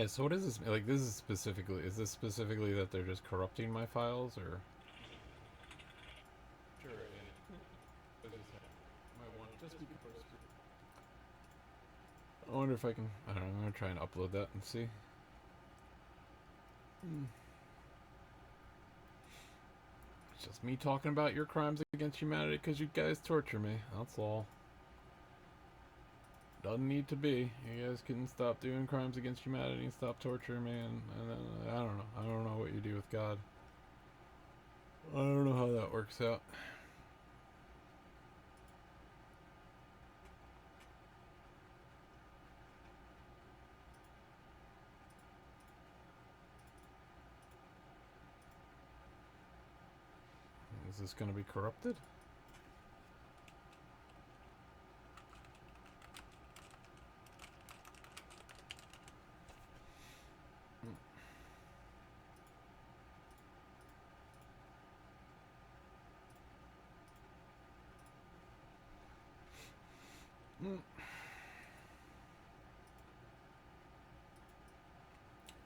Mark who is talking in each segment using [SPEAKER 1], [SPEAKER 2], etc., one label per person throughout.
[SPEAKER 1] Yeah, so what is this? Like, this is specifically, is this specifically that they're just corrupting my files, or? Sure, I just might want just because. I wonder if I can, I don't know, I'm gonna try and upload that and see. It's just me talking about your crimes against humanity because you guys torture me, that's all. Doesn't need to be. You guys can stop doing crimes against humanity and stop torturing me, and then, I don't know. I don't know what you do with God. I don't know how that works out. Is this going to be corrupted?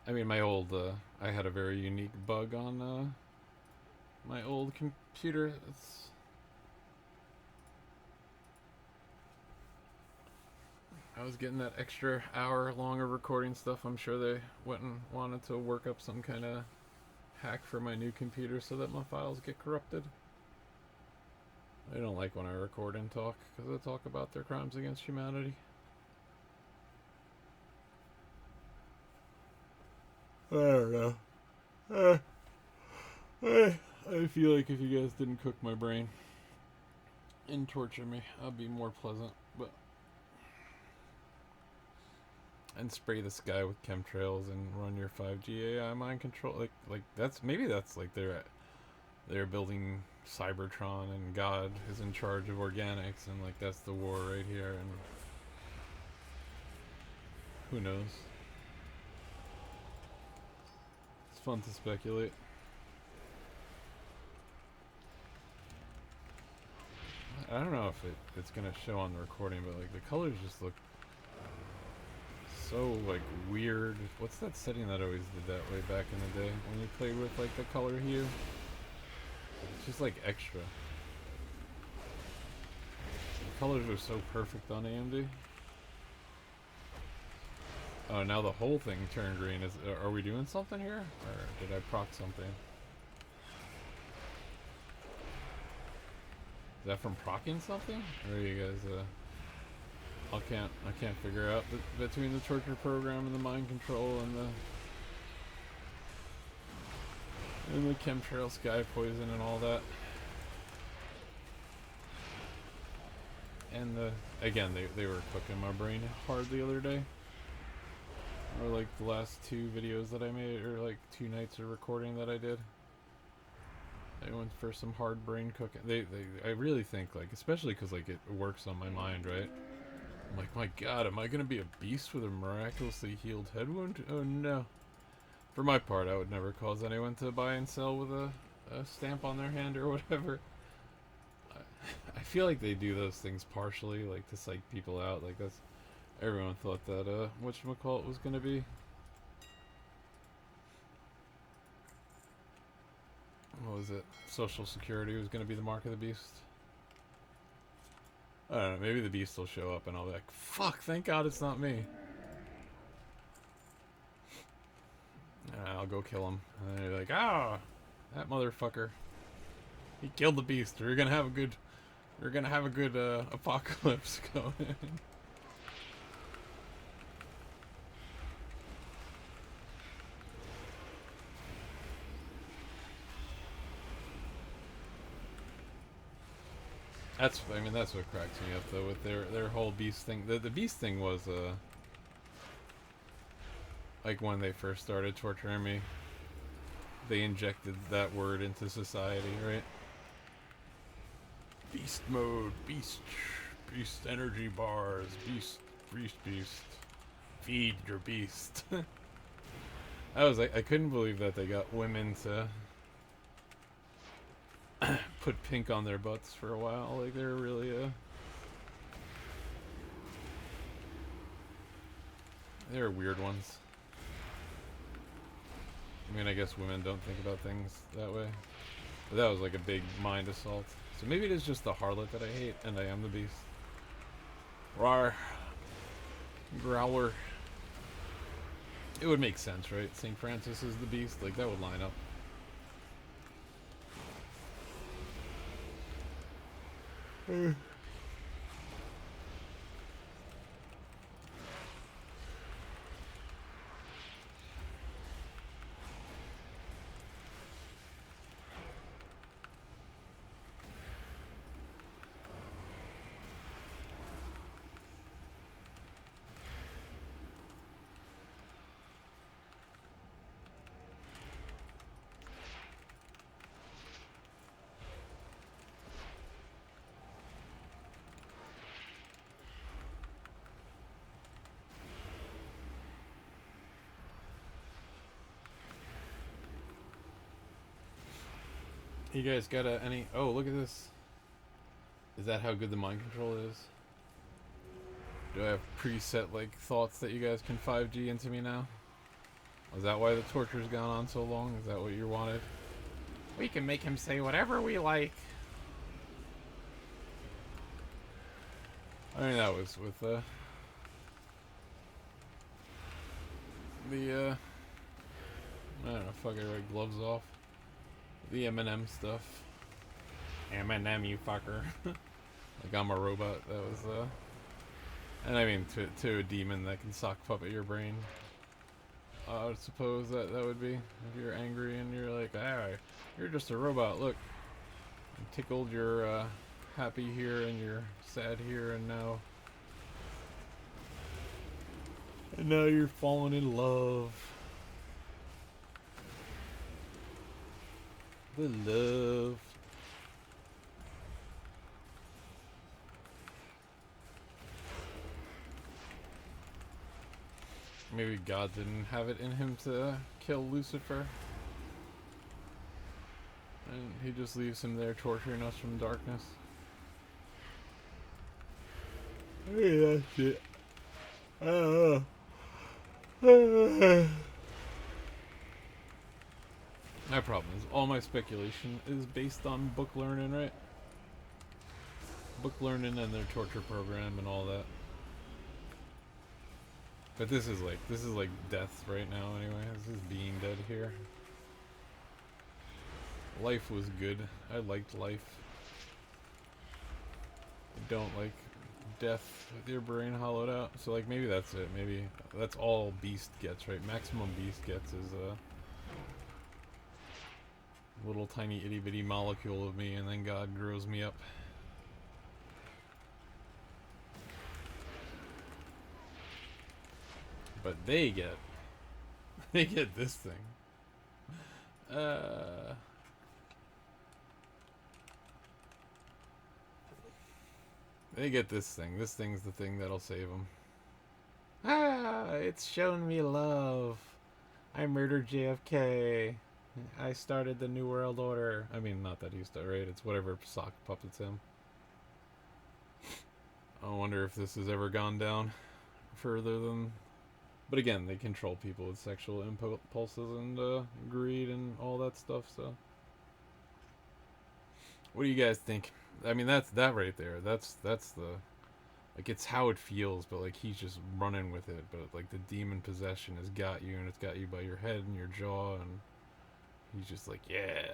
[SPEAKER 1] I mean, my old, I had a very unique bug on my old computer. I was getting that extra hour longer recording stuff. I'm sure they went and wanted to work up some kind of hack for my new computer so that my files get corrupted. They don't like when I record and talk because I talk about their crimes against humanity. I don't know. I feel like if you guys didn't cook my brain and torture me, I'd be more pleasant. But and spray the sky with chemtrails and run your 5G AI mind control. Like that's maybe that's like they're building Cybertron and God is in charge of organics and like that's the war right here and who knows. It's fun to speculate. I don't know if it's gonna show on the recording, but like the colors just look so like weird. What's that setting that always did that way back in the day when you played with like the color hue? It's just like extra. The colors are so perfect on AMD. Oh, now the whole thing turned green. Are we doing something here, or did I proc something? Is that from procking something, or are you guys? I can't figure out between the torture program and the mind control and the chemtrail sky poison and all that. And again, they were cooking my brain hard the other day. Or like the last two videos that I made, or like 2 nights of recording that I did. I went for some hard brain cooking. I really think like, especially because like it works on my mind, right? I'm like, my God, am I gonna be a beast with a miraculously healed head wound? Oh no. For my part, I would never cause anyone to buy and sell with a stamp on their hand or whatever. I feel like they do those things partially, like to psych people out. Like that's everyone thought that whatchamacallit was gonna be. What was it? Social Security was gonna be the mark of the beast. I don't know, maybe the beast will show up and I'll be like, fuck, thank God it's not me. And I'll go kill him. And then you're like, ah, that motherfucker. He killed the beast. We're gonna have a good apocalypse going. That's what cracks me up though with their whole beast thing. The beast thing was like when they first started torturing me, they injected that word into society, right? Beast mode, beast energy bars, beast. Feed your beast. I was like, I couldn't believe that they got women to put pink on their butts for a while. Like they're really they're weird ones. I mean, I guess women don't think about things that way. But that was like a big mind assault. So maybe it is just the harlot that I hate, and I am the beast. Rawr. Growler. It would make sense, right? St. Francis is the beast. Like, that would line up. You guys got any... Oh, look at this. Is that how good the mind control is? Do I have preset, like, thoughts that you guys can 5G into me now? Is that why the torture's gone on so long? Is that what you wanted? We can make him say whatever we like. I mean, that was with, I don't know, fuck it, right, gloves off. The Eminem stuff. Eminem, you fucker. Like, I'm a robot. That was, and I mean, to a demon that can sock puppet your brain. I would suppose that would be, if you're angry and you're like, alright, you're just a robot, look. I'm tickled, you're, happy here and you're sad here, and now... And now you're falling in love. The love. Maybe God didn't have it in him to kill Lucifer. And he just leaves him there torturing us from darkness. Hey, that's it. My problem is all my speculation is based on book learning, right? Book learning and their torture program and all that. But this is like death right now anyway. This is being dead here. Life was good. I liked life. I don't like death with your brain hollowed out. So like maybe that's it. Maybe that's all Beast gets, right? Maximum Beast gets is a little tiny itty bitty molecule of me, and then God grows me up. But they get this thing. They get this thing. This thing's the thing that'll save them. Ah, it's shown me love. I murdered JFK. I started the New World Order. I mean, not that he started, right? It's whatever sock puppets him. I wonder if this has ever gone down further than... But again, they control people with sexual impulses and greed and all that stuff, so... What do you guys think? I mean, that's that right there. That's the... Like, it's how it feels, but, like, he's just running with it. But, like, the demon possession has got you, and it's got you by your head and your jaw, and... He's just like, yeah.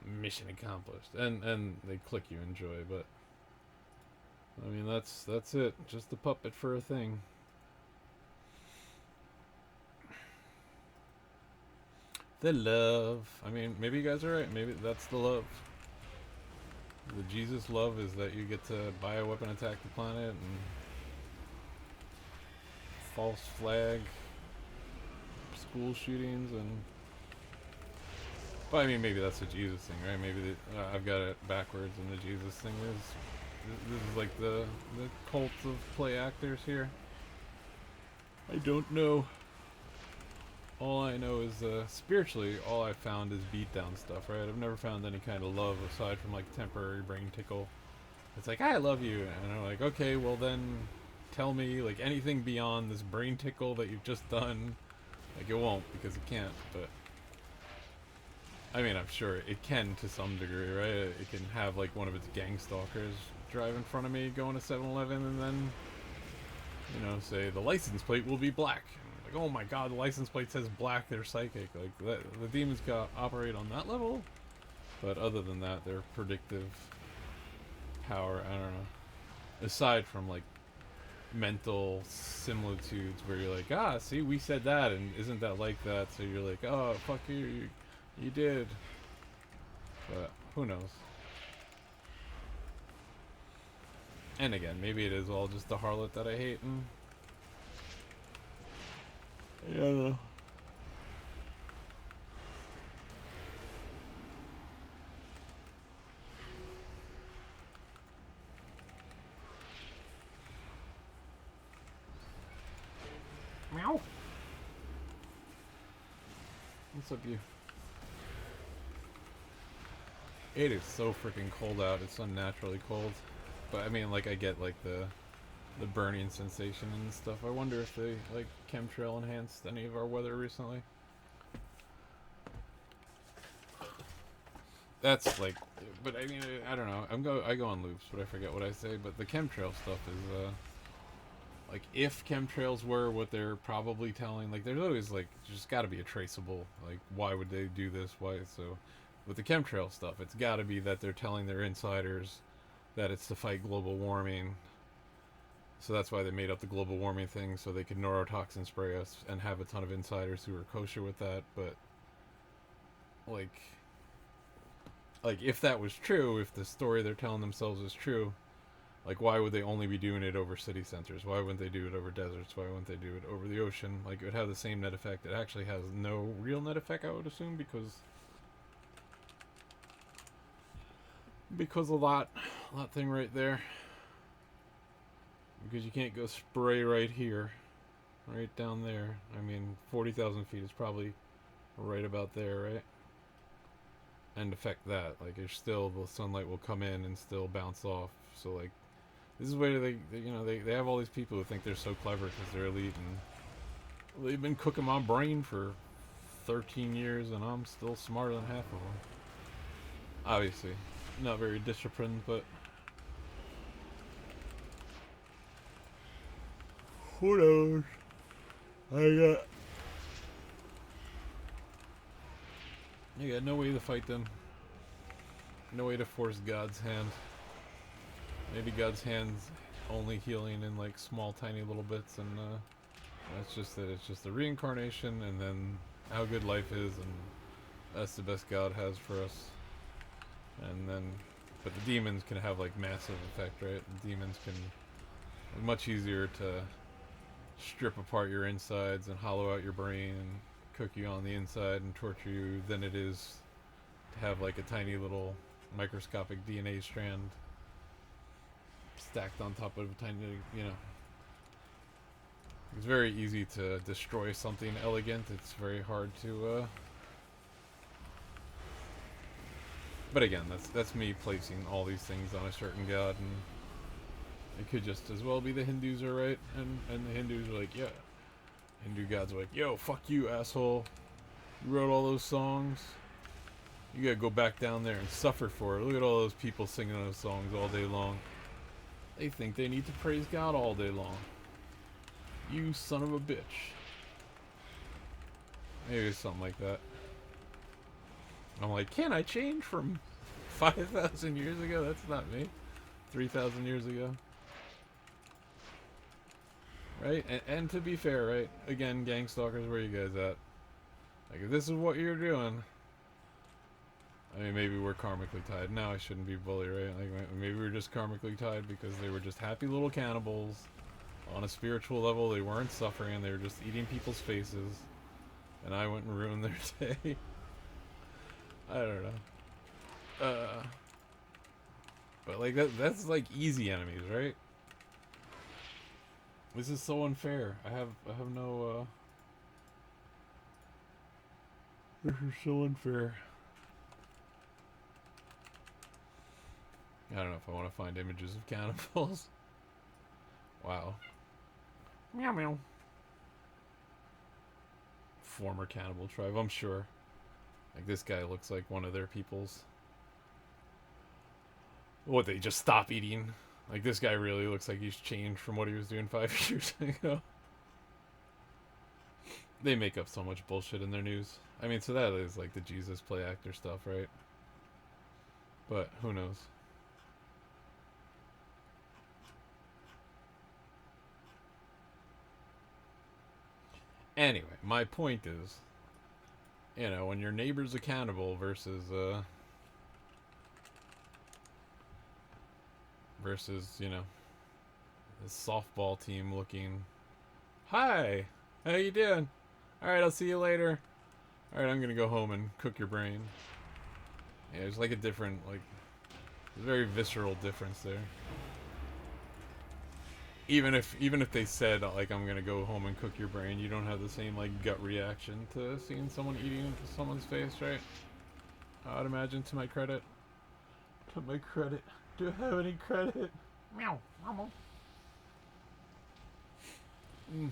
[SPEAKER 1] Mission accomplished. And they click you enjoy, but... I mean, that's it. Just a puppet for a thing. The love. I mean, maybe you guys are right. Maybe that's the love. The Jesus love is that you get to bioweapon attack the planet and false flag school shootings and... Well, I mean, maybe that's a Jesus thing, right? Maybe I've got it backwards, and the Jesus thing is... This is like the cult of play actors here. I don't know. All I know is spiritually, all I found is beatdown stuff, right? I've never found any kind of love aside from like temporary brain tickle. It's like, I love you, and I'm like, okay, well then tell me like anything beyond this brain tickle that you've just done. Like, it won't because it can't, but I mean, I'm sure it can to some degree, right? It can have like one of its gang stalkers drive in front of me going to 7-Eleven and then, you know, say the license plate will be black. Like, oh my god, the license plate says black, they're psychic. Like, the demons can operate on that level, but other than that, they're predictive power, I don't know. Aside from like mental similitudes where you're like, ah, see, we said that, and isn't that like that? So you're like, oh, fuck you did. But who knows? And again, maybe it is all just the harlot that I hate. And yeah. Meow. What's up, you? It is so freaking cold out. It's unnaturally cold. But I mean, like, I get like the burning sensation and stuff. I wonder if they like chemtrail enhanced any of our weather recently. That's like, but I mean, I don't know. I go on loops, but I forget what I say. But the chemtrail stuff is like, if chemtrails were what they're probably telling, like, there's always like just got to be a traceable. Like, why would they do this? Why? So with the chemtrail stuff, it's got to be that they're telling their insiders that it's to fight global warming. So that's why they made up the global warming thing, so they could neurotoxin spray us and have a ton of insiders who are kosher with that. But like if that was true, if the story they're telling themselves is true, like, why would they only be doing it over city centers? Why wouldn't they do it over deserts? Why wouldn't they do it over the ocean? Like, it would have the same net effect. It actually has no real net effect, I would assume, because a lot thing right there. Because you can't go spray right here, right down there. I mean, 40,000 feet is probably right about there, right? And affect that. Like, there's still, the sunlight will come in and still bounce off. So, like, this is where they have all these people who think they're so clever because they're elite, and they've been cooking my brain for 13 years, and I'm still smarter than half of them. Obviously, not very disciplined, but who knows? I got no way to fight them. No way to force God's hand. Maybe God's hand's only healing in like small, tiny little bits, and that's just it. It's just the reincarnation, and then how good life is, and that's the best God has for us. And then, but the demons can have like massive effect, right? The demons can, much easier to strip apart your insides and hollow out your brain and cook you on the inside and torture you than it is to have like a tiny little microscopic DNA strand stacked on top of a tiny, you know. It's very easy to destroy something elegant. It's very hard to but again, that's me placing all these things on a certain god, and it could just as well be the Hindus are right, and the Hindus are like, yeah. Hindu gods are like, yo, fuck you, asshole. You wrote all those songs. You gotta go back down there and suffer for it. Look at all those people singing those songs all day long. They think they need to praise God all day long. You son of a bitch. Maybe it's something like that. I'm like, can I change from 5,000 years ago? That's not me. 3,000 years ago. Right? And to be fair, right? Again, gang stalkers, where you guys at? Like, if this is what you're doing, I mean, maybe we're karmically tied. Now I shouldn't be bully, right? Like, maybe we're just karmically tied because they were just happy little cannibals. On a spiritual level, they weren't suffering. They were just eating people's faces. And I went and ruined their day. I don't know. But like that's like easy enemies, right? This is so unfair. I have no this is so unfair. I don't know if I want to find images of cannibals. Wow. Meow meow. former cannibal tribe, I'm sure. Like, this guy looks like one of their peoples. What, they just stop eating? Like, this guy really looks like he's changed from what he was doing 5 years ago. They make up so much bullshit in their news. I mean, so that is like the Jesus play actor stuff, right? But who knows? Anyway, my point is, you know, when your neighbor's a cannibal versus, you know, this softball team looking, hi, how you doing? Alright, I'll see you later. Alright, I'm gonna go home and cook your brain. Yeah, there's like a different, like, a very visceral difference there. Even if they said, like, I'm gonna go home and cook your brain, you don't have the same, like, gut reaction to seeing someone eating into someone's face, right? I'd imagine, to my credit. To my credit. Do I have any credit? Meow. Mm.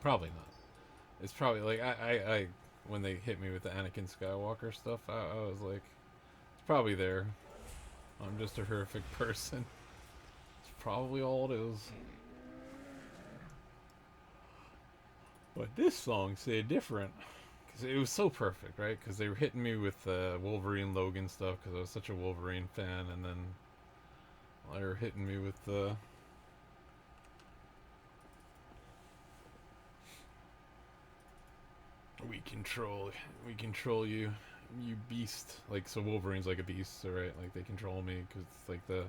[SPEAKER 1] Probably not. It's probably, like, I when they hit me with the Anakin Skywalker stuff, I was like, it's probably there. I'm just a horrific person. It's probably all it is. But this song said different. Because it was so perfect, right? Because they were hitting me with Wolverine Logan stuff, because I was such a Wolverine fan, and then they were hitting me with we control you, you beast. Like, so Wolverine's like a beast, so right? Like, they control me, because it's like the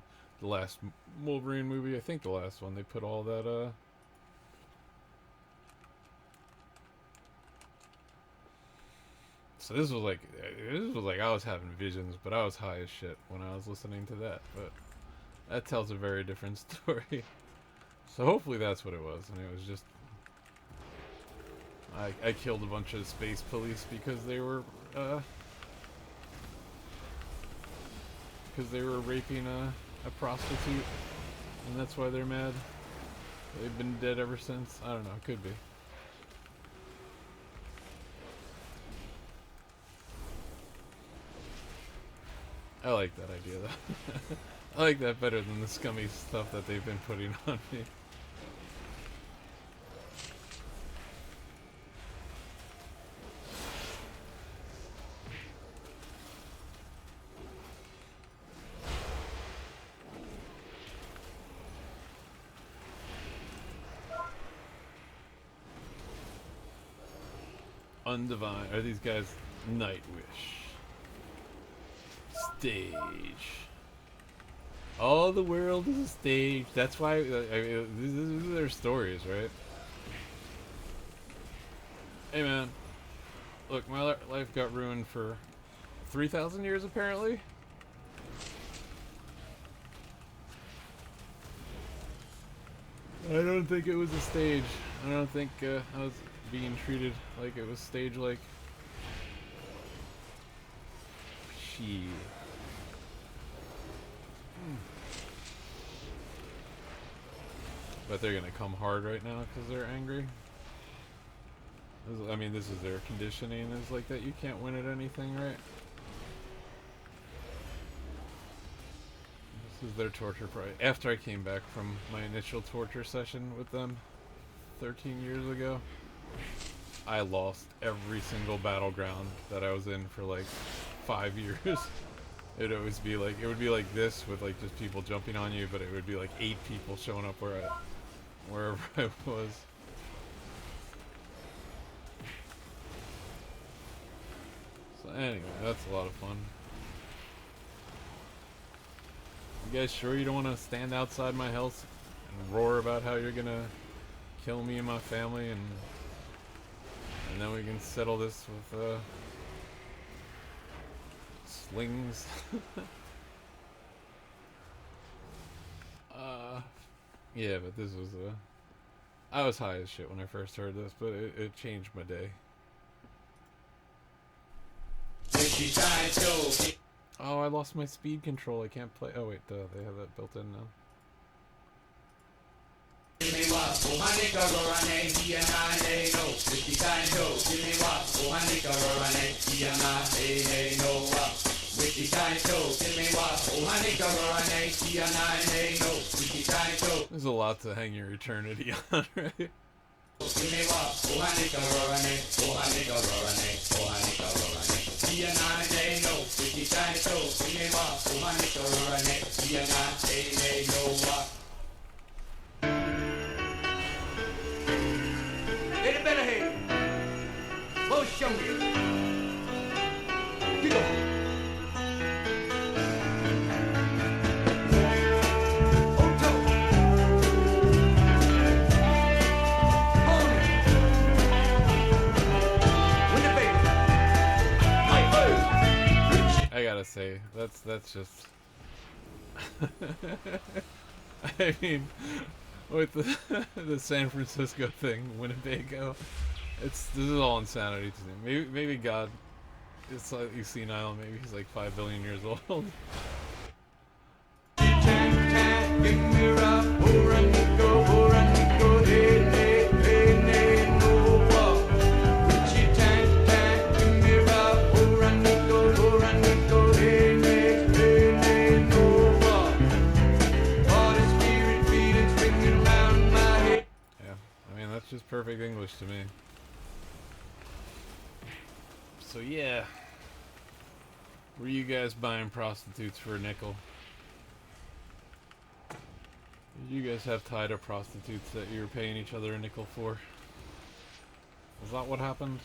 [SPEAKER 1] last Wolverine movie, I think the last one, they put all that, so this was like I was having visions, but I was high as shit when I was listening to that, but that tells a very different story. So hopefully that's what it was, and it was just I killed a bunch of space police because they were raping a prostitute, and that's why they're mad. They've been dead ever since. I don't know, it could be. I like that idea though. I like that better than the scummy stuff that they've been putting on me. Undivine. Are these guys Nightwish? Stage. All the world is a stage. That's why I mean, these are their stories, right? Hey man, look, my life got ruined for 3,000 years apparently. I don't think it was a stage. I don't think I was being treated like it was stage-like. Shit. But they're gonna come hard right now because they're angry. I mean, this is their conditioning. Is like that you can't win at anything, right? This is their torture probably. After I came back from my initial torture session with them 13 years ago, I lost every single battleground that I was in for like 5 years. It'd always be like, it would be like this with like just people jumping on you, but it would be like 8 people showing up wherever I was. So anyway, that's a lot of fun. You guys sure you don't want to stand outside my house and roar about how you're gonna kill me and my family, and then we can settle this with slings? Yeah, but this was I was high as shit when I first heard this, but it changed my day. Oh, I lost my speed control. I can't play. Oh wait, duh, they have that built in now. There's a lot to hang your eternity on, right? I gotta say, that's just I mean, with the San Francisco thing, Winnebago, this is all insanity to me. Maybe God is slightly senile. Maybe he's like 5 billion years old. Just perfect English to me. So yeah, were you guys buying prostitutes for a nickel? Did you guys have tied-up prostitutes that you were paying each other a nickel for? Is that what happened?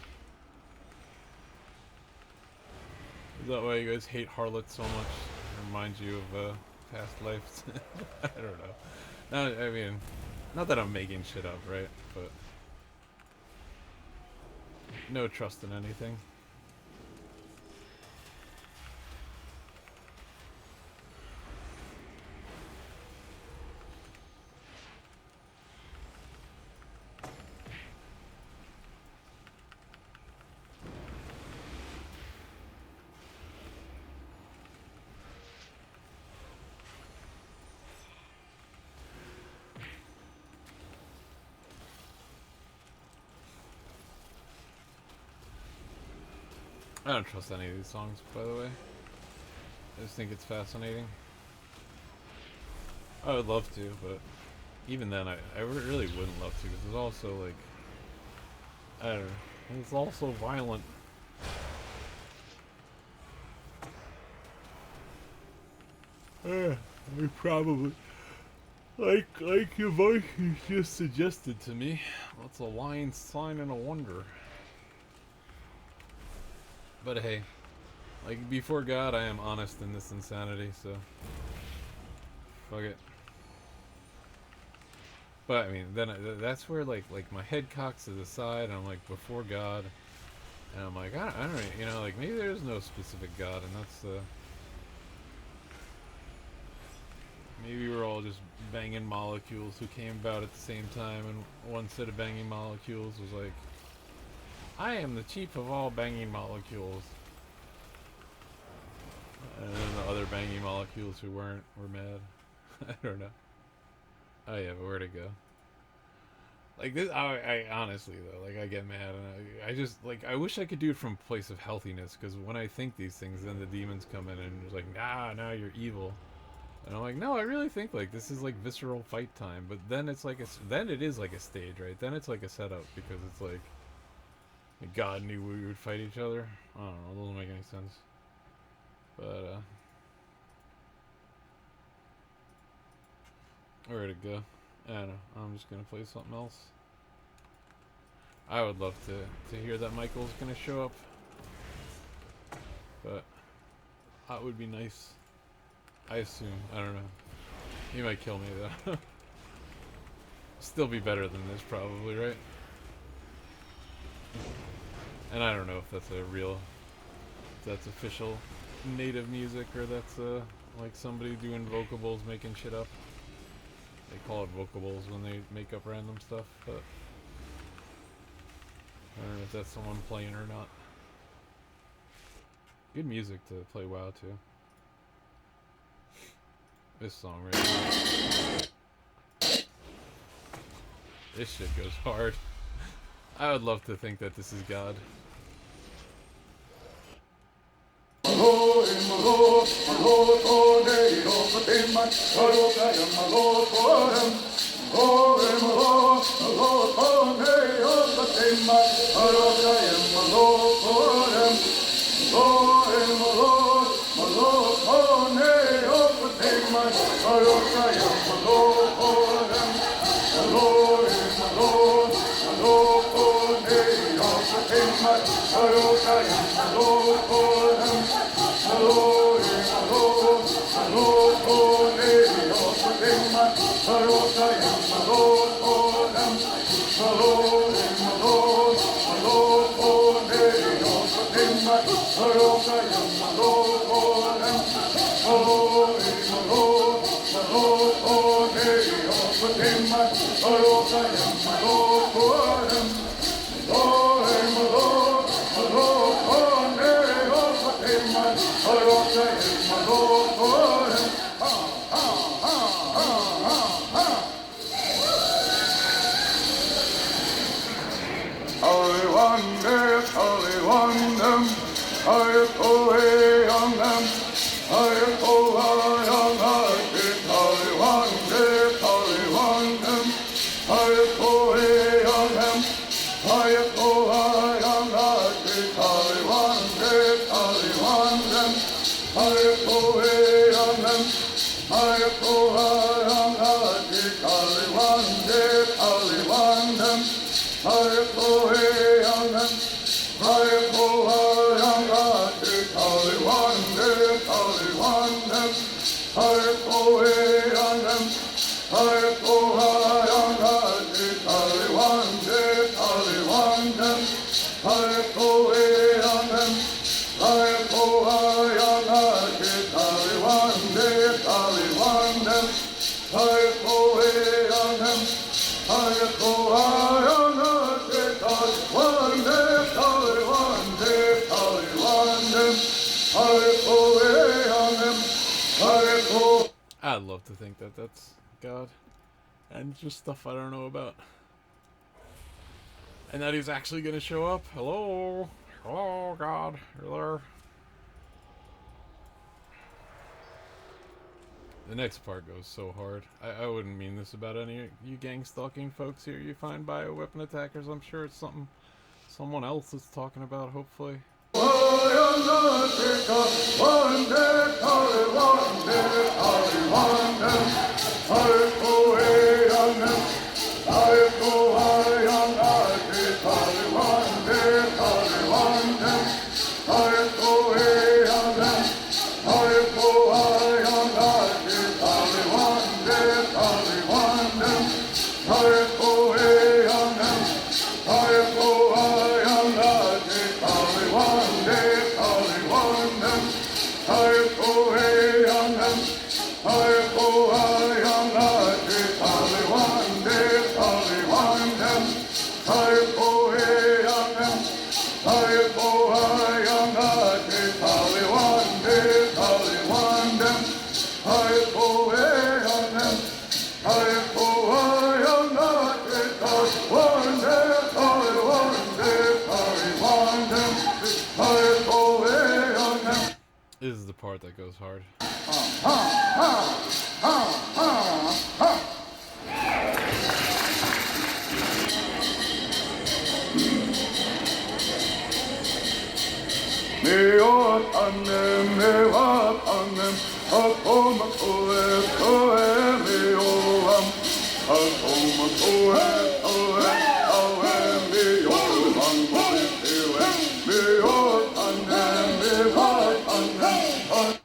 [SPEAKER 1] Is that why you guys hate harlots so much? It reminds you of past lives? I don't know. No, I mean, not that I'm making shit up, right? But no trust in anything. I don't trust any of these songs, by the way. I just think it's fascinating. I would love to, but even then, I really wouldn't love to, because it's also, like, I don't know, it's also violent. I probably, like your voice just suggested to me, that's a lying sign and a wonder. But hey, like, before God, I am honest in this insanity, so fuck it. But I mean, then that's where like my head cocks to the side, and I'm like, before God, and I'm like, I don't, you know, like, maybe there's no specific God, and that's maybe we're all just banging molecules who came about at the same time, and one set of banging molecules was like, I am the chief of all banging molecules. And then the other banging molecules who weren't were mad. I don't know. Oh yeah, but where'd it go? Like this, I honestly though, like, I get mad, and I just, like, I wish I could do it from a place of healthiness, because when I think these things, then the demons come in and it's like, nah, you're evil. And I'm like, no, I really think, like, this is like visceral fight time. But then it's like then it is like a stage, right? Then it's like a setup, because it's like God knew we would fight each other. I don't know, it doesn't make any sense. But where'd it go? I don't know. I'm just gonna play something else. I would love to hear that Michael's gonna show up, but that would be nice. I assume. I don't know. He might kill me though. Still be better than this, probably, right? And I don't know if that's if that's official native music, or that's like somebody doing vocables making shit up. They call it vocables when they make up random stuff, but I don't know if that's someone playing or not. Good music to play WoW too. This song right here. This shit goes hard. I would love to think that this is God. I'd love to think that that's God. And just stuff I don't know about. And that he's actually going to show up. Hello? Hello, God. You're there? The next part goes so hard. I wouldn't mean this about any of you gang stalking folks here you find bioweapon attackers. I'm sure it's something someone else is talking about, hopefully. This is the part that goes hard.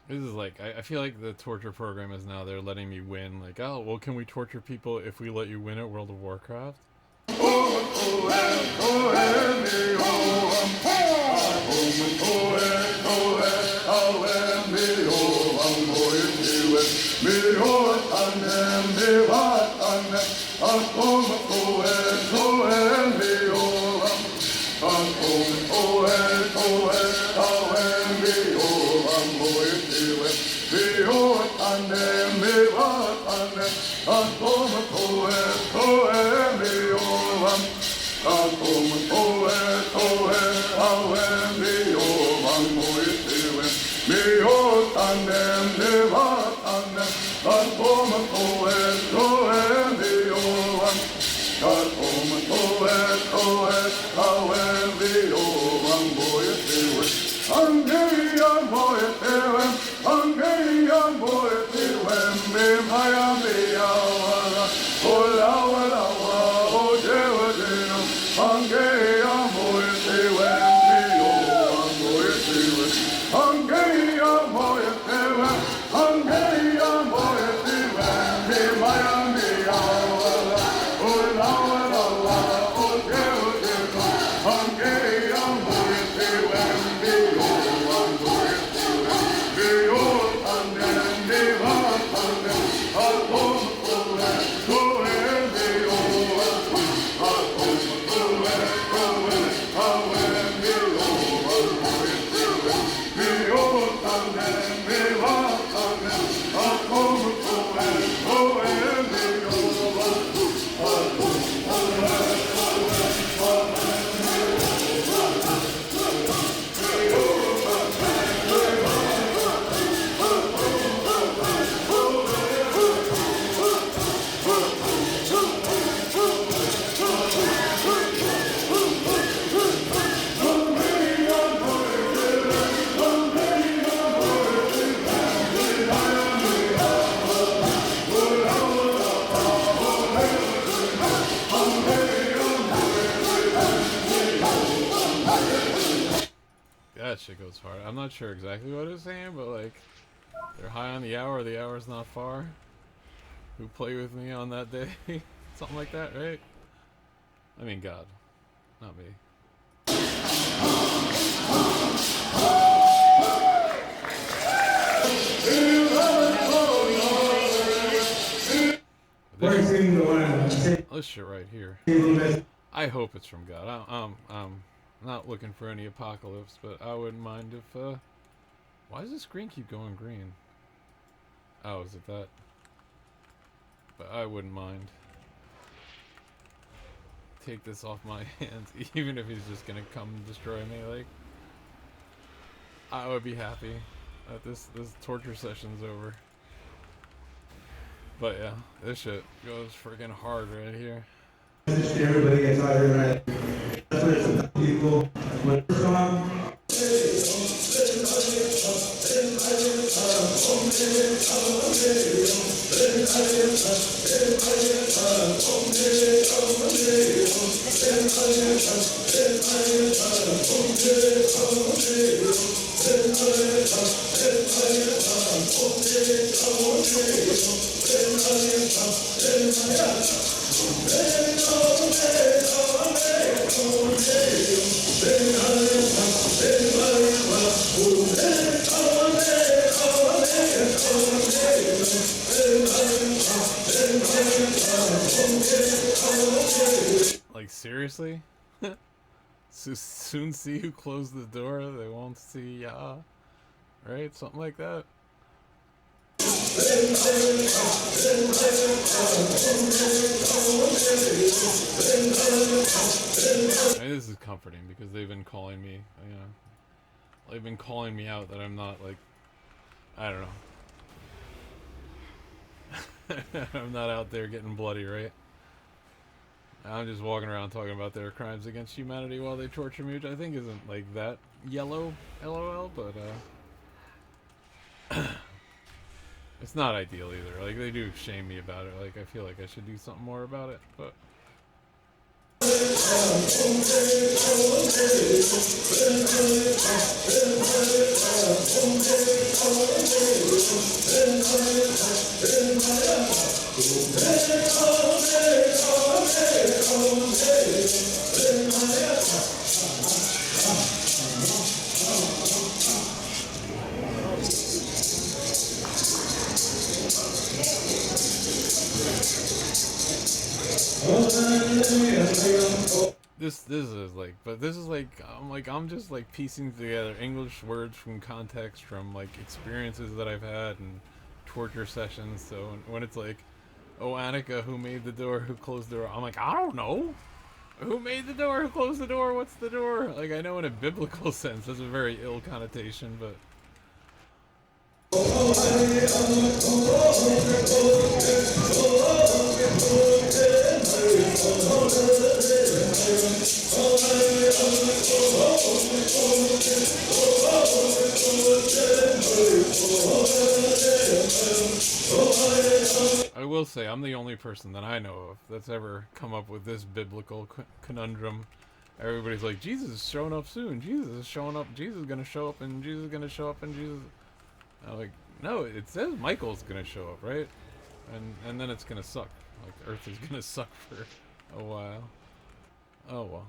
[SPEAKER 1] This is like, I feel like the torture program is now they're letting me win. Like, oh, well, can we torture people if we let you win at World of Warcraft? shit goes hard. I'm not sure exactly what it's saying, but like, they're high on the hour's not far. Who play with me on that day? Something like that, right? I mean, God, not me. This shit right here. I hope it's from God. I'm not looking for any apocalypse, but I wouldn't mind if, why does the screen keep going green? Oh, is it that? But I wouldn't mind. Take this off my hands, even if he's just gonna come destroy me, like, I would be happy that this torture session's over. But yeah, this shit goes freaking hard right here.
[SPEAKER 2] Everybody gets out here, right? That's what some people. When we're song.
[SPEAKER 1] Like, seriously? So soon see who closed the door, they won't see ya. Right? Something like that. I mean, this is comforting because they've been calling me, you know, they've been calling me out that I'm not, like, I don't know. I'm not out there getting bloody, right? I'm just walking around talking about their crimes against humanity while they torture me, which I think isn't, like, that yellow, LOL, but, it's not ideal either. Like, they do shame me about it. Like, I feel like I should do something more about it, but... This is like, but this is like, I'm just like piecing together English words from context, from like experiences that I've had and torture sessions. So when it's like, oh, Annika, who made the door, who closed the door, I'm like, I don't know. Who made the door, who closed the door, what's the door? Like, I know in a biblical sense, that's a very ill connotation, but... I will say, I'm the only person that I know of that's ever come up with this biblical conundrum. Everybody's like, Jesus is showing up soon. Jesus is showing up. Jesus is going to show up, and Jesus is going to show up, and Jesus... I'm like, no, it says Michael's going to show up, right? And then it's going to suck. Like, Earth is going to suck for a while. Oh, well.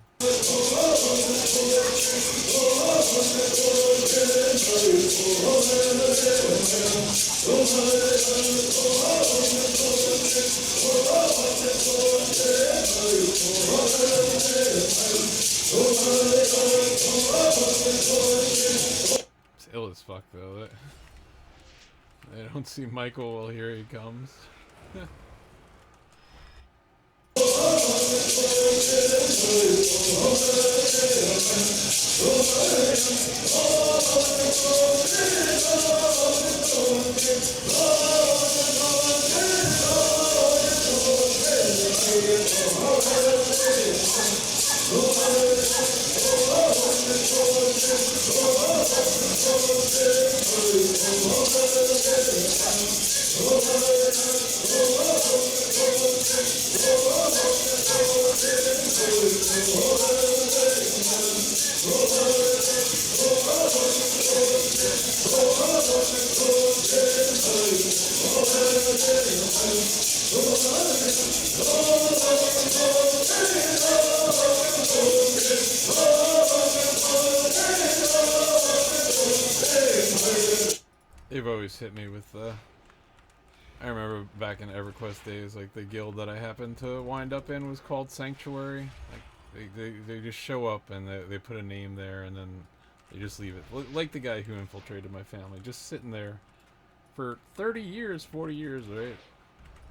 [SPEAKER 1] It's ill as fuck, though. They don't see Michael. Well, here he comes. They've always hit me with I remember back in EverQuest days, like the guild that I happened to wind up in was called Sanctuary. Like they just show up and they put a name there and then they just leave it. Like the guy who infiltrated my family, just sitting there for 30 years, 40 years, right?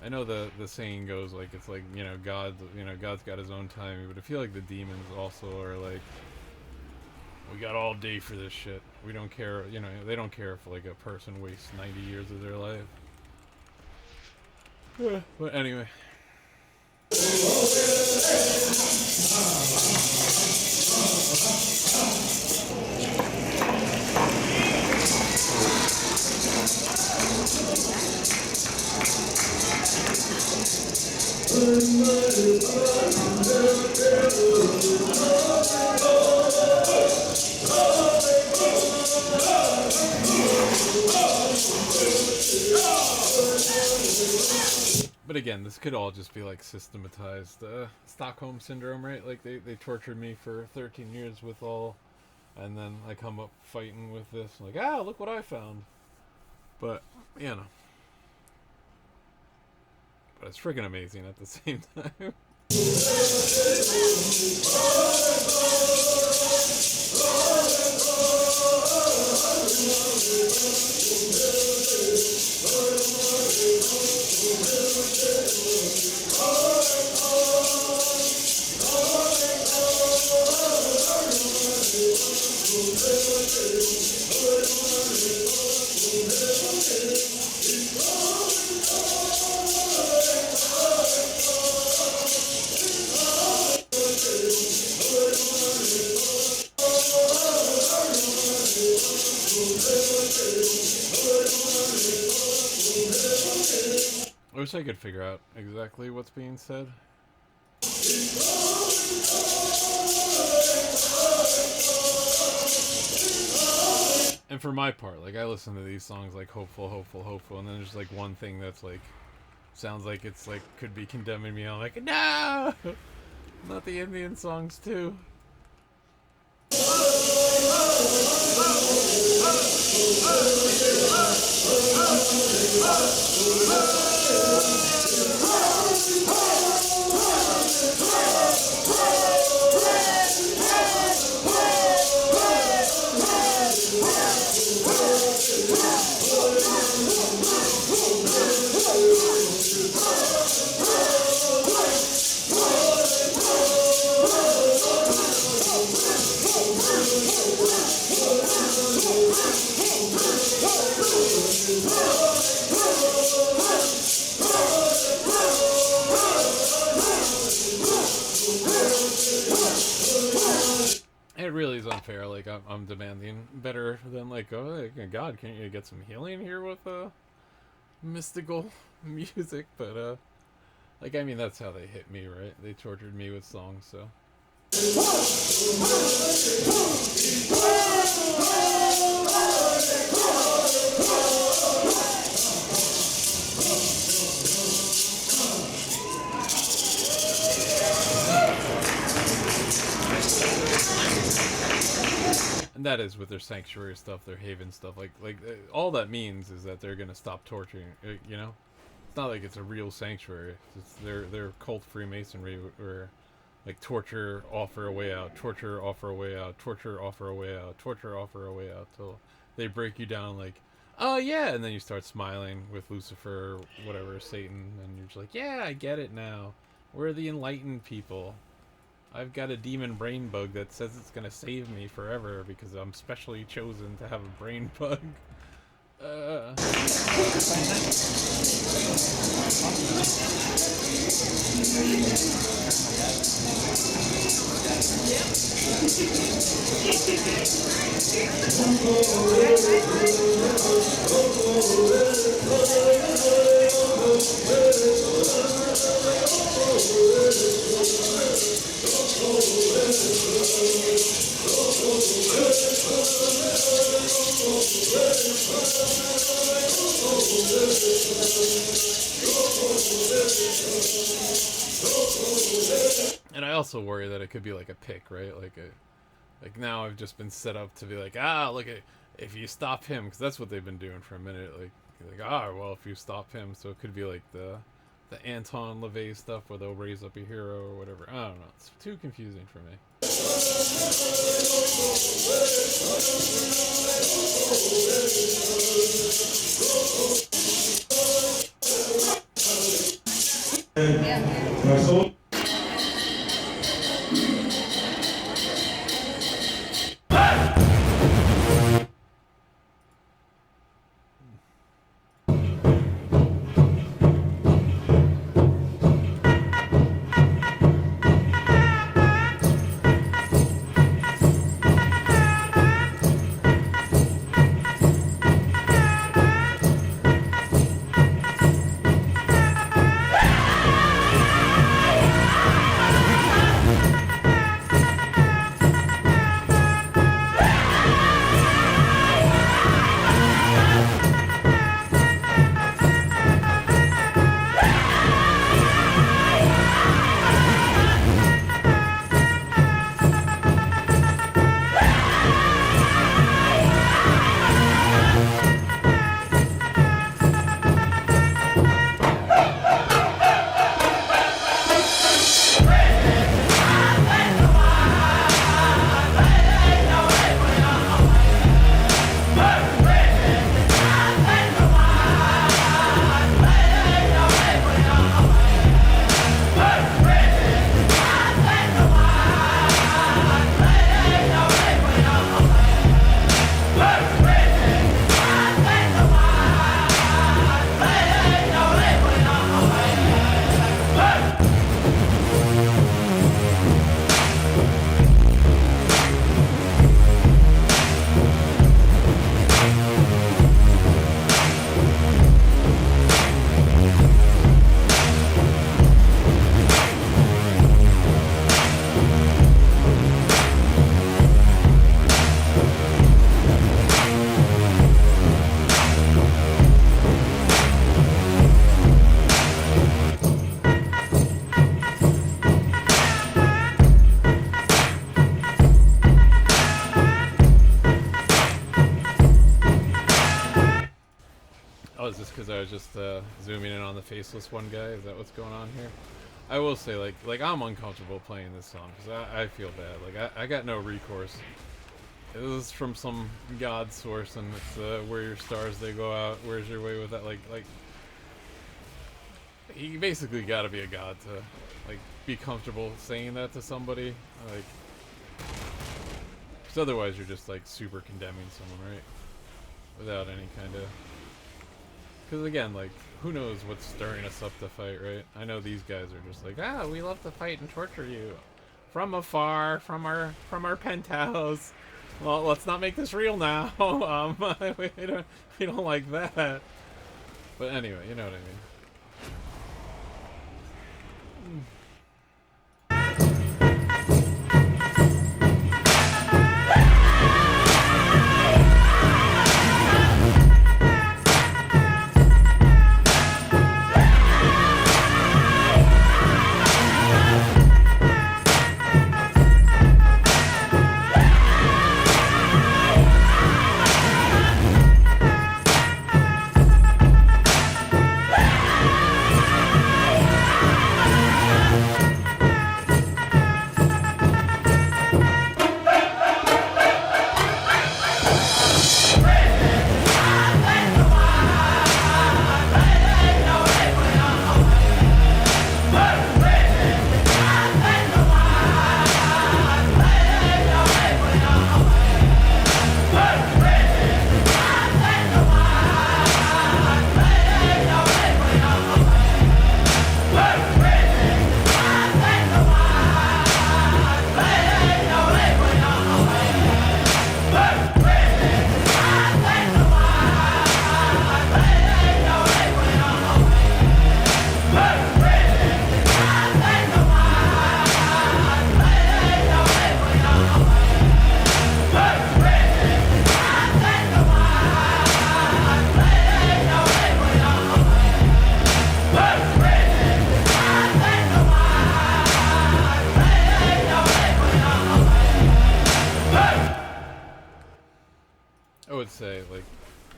[SPEAKER 1] I know the saying goes like it's like, God's got his own timing, but I feel like the demons also are like, we got all day for this shit. We don't care, they don't care if like a person wastes 90 years of their life. But anyway. But again, this could all just be like systematized Stockholm syndrome, right? Like they tortured me for 13 years with all, and then I come up fighting with this, like, look what I found. But, but it's freaking amazing at the same time. I wish I could figure out exactly what's being said. And for my part, like I listen to these songs like hopeful, hopeful, hopeful, and then there's like one thing that's like sounds like it's like could be condemning me. I'm like, no, not the Indian songs too. It really is unfair. Like I'm demanding better than like, oh God, can't you get some healing here with mystical music? But like I mean that's how they hit me, right? They tortured me with songs, so. And that is with their sanctuary stuff, their haven stuff. Like all that means is that they're gonna stop torturing. You know, it's not like it's a real sanctuary. It's their cult Freemasonry where like torture, offer a way out, torture, offer a way out, torture, offer a way out, torture, offer a way out, till they break you down like, oh yeah, and then you start smiling with Lucifer, whatever, Satan, and you're just like, yeah, I get it now. We're the enlightened people. I've got a demon brain bug that says it's gonna save me forever because I'm specially chosen to have a brain bug. And I also worry that it could be like a pick, right? Like now I've just been set up to be like, look at if you stop him, because that's what they've been doing for a minute. Like well, if you stop him, so it could be like the Anton LaVey stuff where they'll raise up a hero or whatever. I don't know. It's too confusing for me.
[SPEAKER 2] My soul.
[SPEAKER 1] Oh, is this because I was just zooming in on the faceless one guy? Is that what's going on here? I will say, like I'm uncomfortable playing this song because I feel bad. Like I got no recourse. It was from some god source, and it's where your stars they go out. Where's your way with that? Like you basically got to be a god to like be comfortable saying that to somebody. Like, because otherwise you're just like super condemning someone, right? Without any kind of. Because again, like, who knows what's stirring us up to fight, right? I know these guys are just like, we love to fight and torture you from afar, from our penthouse. Well, let's not make this real now. we don't like that. But anyway, you know what I mean.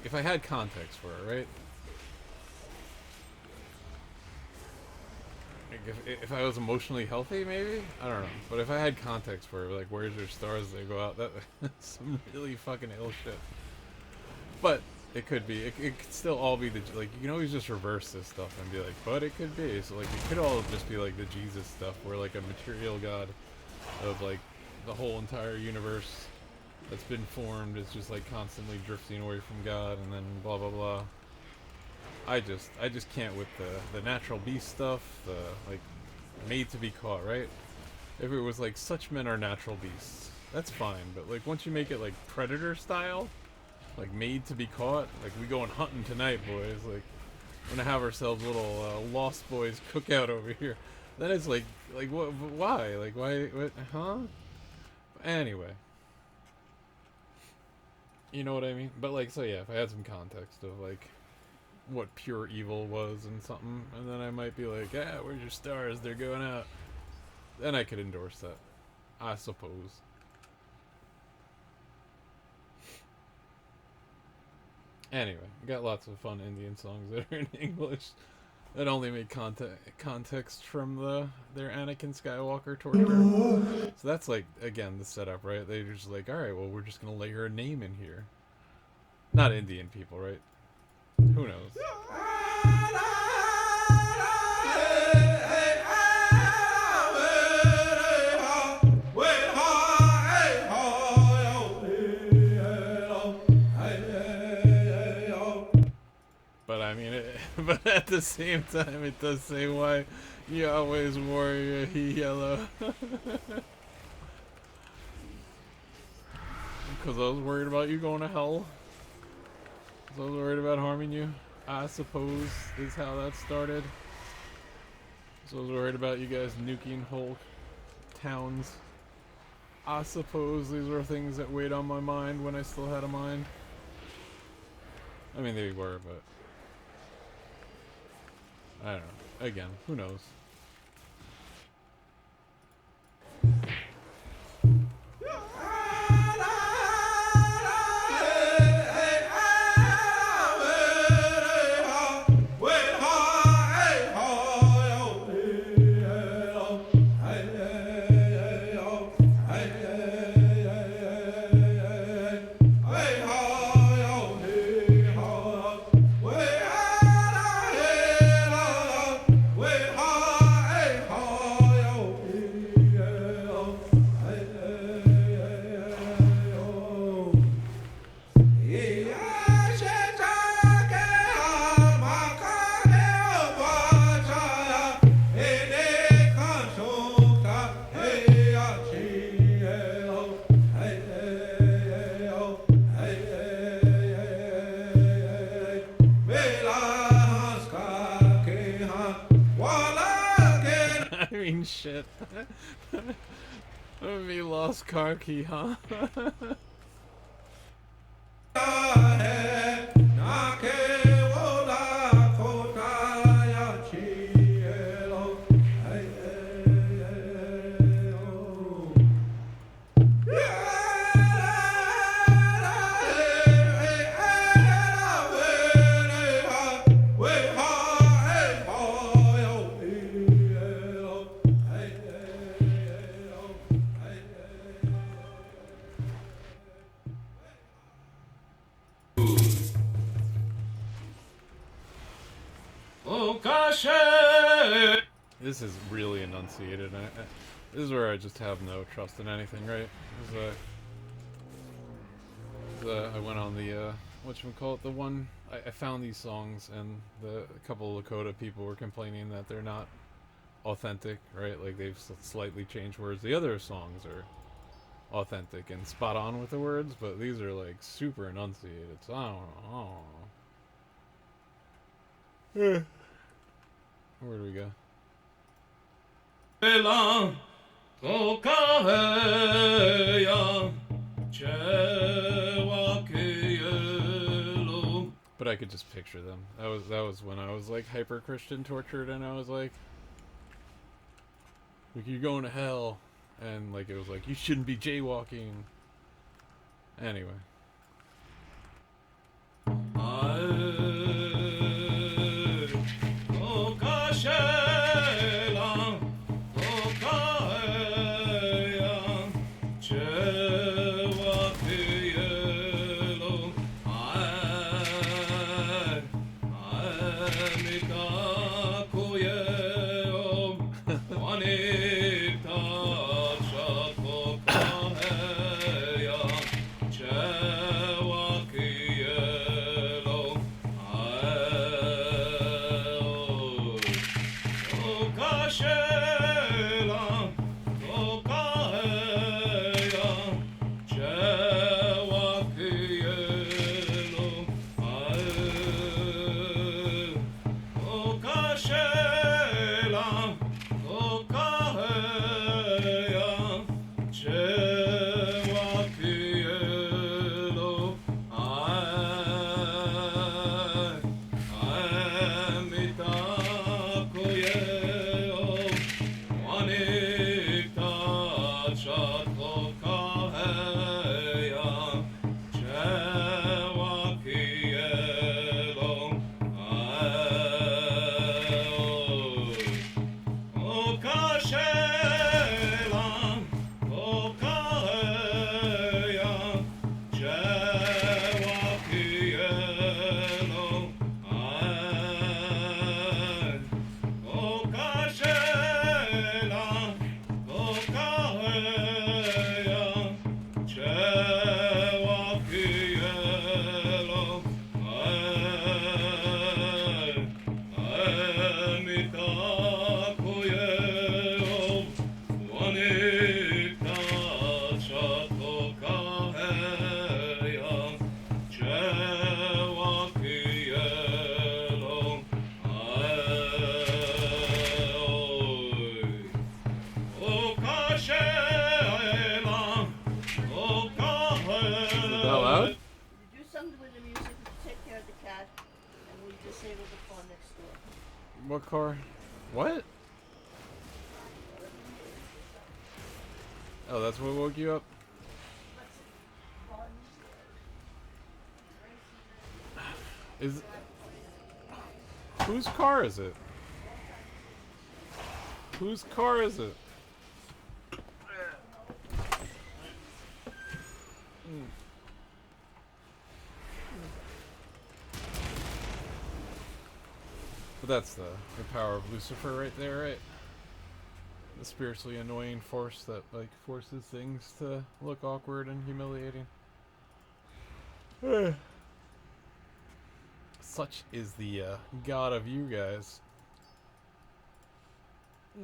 [SPEAKER 1] if I had context for it, right? Like if I was emotionally healthy, maybe? I don't know. But if I had context for it, like, where's your stars they go out, that's some really fucking ill shit. But it could be. It could still all be the, like, you can always just reverse this stuff and be like, but it could be. So, like, it could all just be, like, the Jesus stuff, where, like, a material god of, like, the whole entire universe that's been formed is just, like, constantly drifting away from God, and then blah, blah, blah. I just can't with the natural beast stuff, the, like, made to be caught, right? If it was, like, such men are natural beasts, that's fine, but, like, once you make it, like, Predator style, like, made to be caught, like, we going hunting tonight, boys, like, we're gonna have ourselves a little Lost Boys cookout over here. Then it's like what? Why? Like, why? What? Huh? Anyway, you know what I mean. But like, so yeah, if I had some context of like what pure evil was and something, and then I might be like, yeah, where's your stars? They're going out. Then I could endorse that, I suppose. Anyway, we got lots of fun Indian songs that are in English that only make context from their Anakin Skywalker torture. So that's like, again, the setup, right? They're just like, all right, well, we're just gonna layer a name in here. Not Indian people, right? Who knows? But I mean, but at the same time, it does say why you always wore your yellow. Because I was worried about you going to hell. Because I was worried about harming you, I suppose, is how that started. So I was worried about you guys nuking whole towns. I suppose these were things that weighed on my mind when I still had a mind. I mean, they were, but I don't know. Again, who knows? I mean, shit. We lost car key, huh? This is really enunciated. This is where I just have no trust in anything, right? I went on the, whatchamacallit, the one, I found these songs, and a couple of Lakota people were complaining that they're not authentic, right? Like, they've slightly changed words. The other songs are authentic and spot on with the words, but these are, like, super enunciated, so I don't know. Where do we go? But I could just picture them. That was when I was like hyper Christian tortured, and I was like you're going to hell, and like it was like you shouldn't be jaywalking. Anyway. What car? What? Oh, that's what woke you up? Is... Whose car is it? Whose car is it? But that's the power of Lucifer right there, right? The spiritually annoying force that, like, forces things to look awkward and humiliating. Such is the god of you guys. I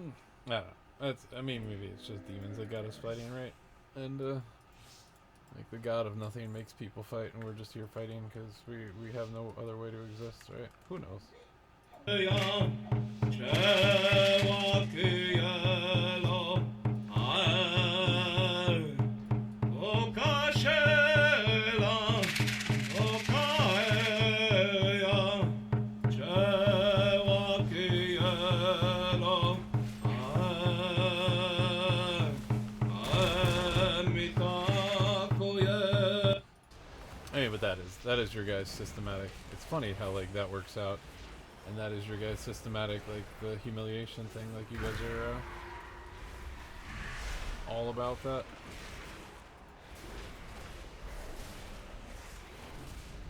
[SPEAKER 1] don't know. I mean, maybe it's just demons that got us fighting, right? And, like, the god of nothing makes people fight, and we're just here fighting because we have no other way to exist, right? Who knows? Anyway, but that is your guys' systematic. It's funny how, like, that works out. And that is your guys' systematic, like, the humiliation thing, like, you guys are, all about that.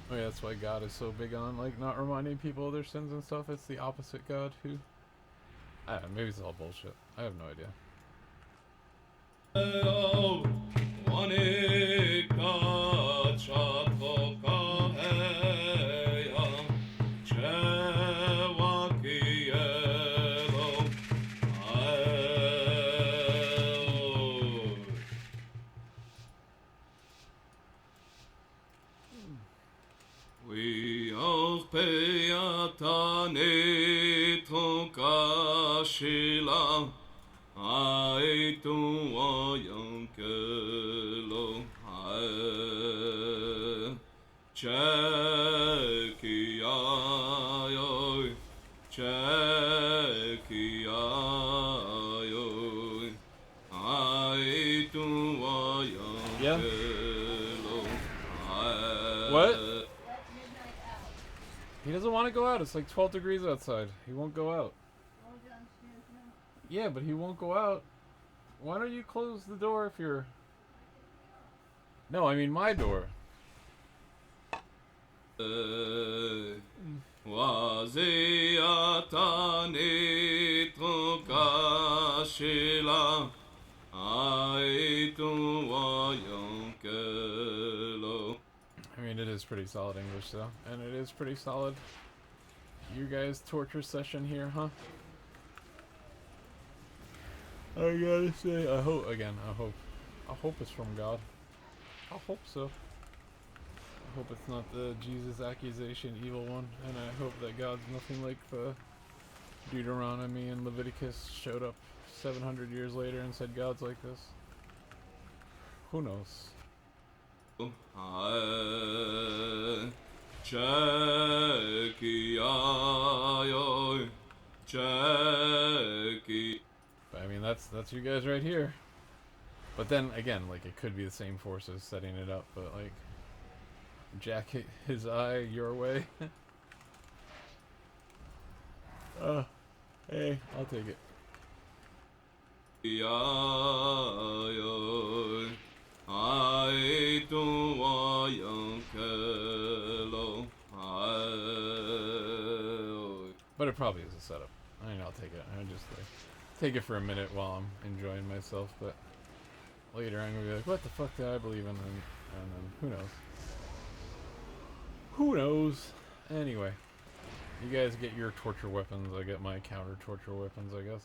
[SPEAKER 1] Oh yeah, that's why God is so big on, like, not reminding people of their sins and stuff. It's the opposite God who... I don't know, maybe it's all bullshit. I have no idea. Yeah. What? He doesn't want to go out. It's like 12 degrees outside. He won't go out. Yeah, but he won't go out. Why don't you close the door if you're... No, I mean my door. I mean, it is pretty solid English, though. And it is pretty solid. You guys' torture session here, huh? I gotta say, I hope it's from God. I hope so. I hope it's not the Jesus accusation evil one, and I hope that God's nothing like the Deuteronomy and Leviticus showed up 700 years later and said God's like this. Who knows? But I mean, that's you guys right here. But then again, like, it could be the same forces setting it up, but like, Jack hit his eye your way. Hey, I'll take it. But it probably is a setup. I mean, I'll take it. I just like, take it for a minute while I'm enjoying myself, but later I'm gonna be like, what the fuck did I believe in? And then who knows? Who knows? Anyway, you guys get your torture weapons. I get my counter torture weapons, I guess.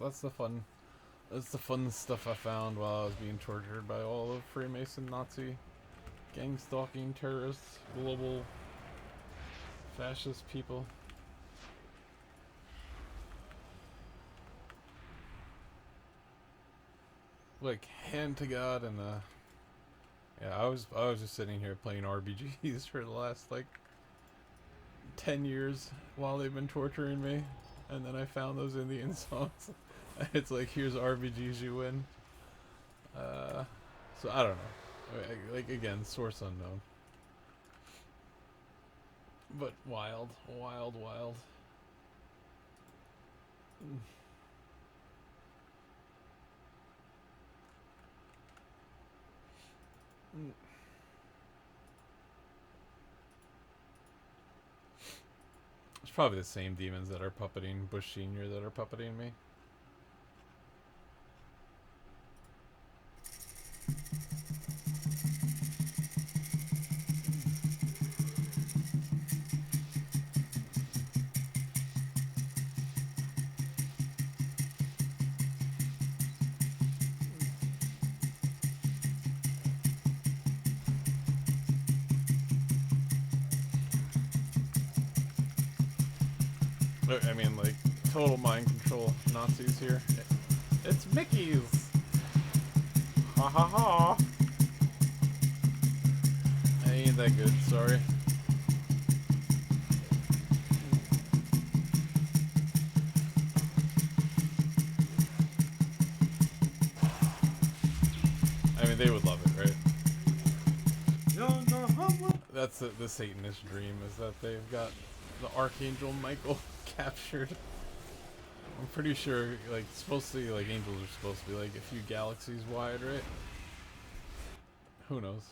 [SPEAKER 1] That's the fun. That's the fun stuff I found while I was being tortured by all of Freemason Nazi Gang stalking terrorists, global fascist people. Like, hand to God, and yeah, I was just sitting here playing RBGs for the last like 10 years while they've been torturing me, and then I found those Indian songs. It's like, here's RBGs you win. So I don't know. Like, again, source unknown. But wild, wild, wild. It's probably the same demons that are puppeting Bush Senior that are puppeting me. Look, I mean, like, total mind control Nazis here. It's Mickey's! Ha ha ha! I ain't that good, sorry. I mean, they would love it, right? That's the Satanist dream, is that they've got the Archangel Michael captured. I'm pretty sure, like, supposed to be, like, angels are supposed to be, like, a few galaxies wide, right? Who knows?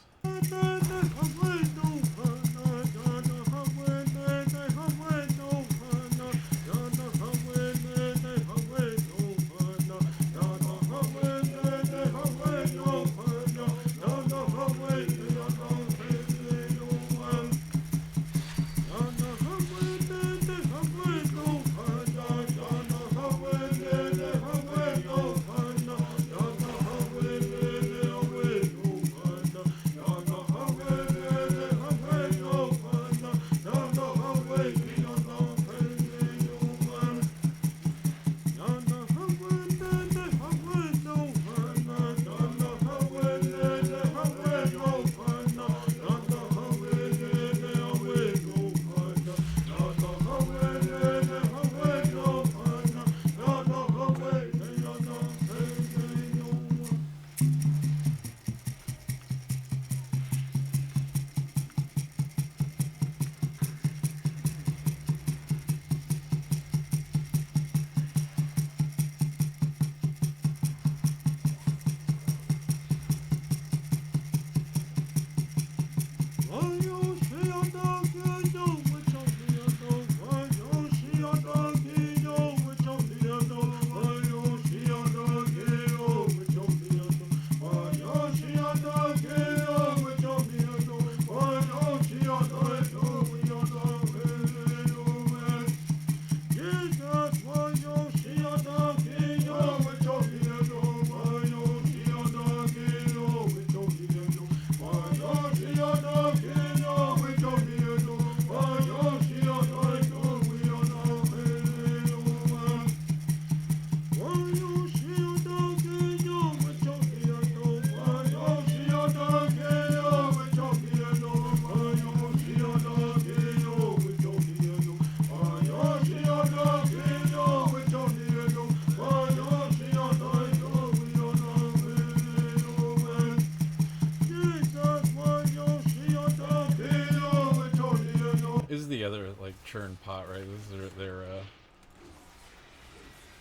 [SPEAKER 1] This is the other, like, churn pot, right? This is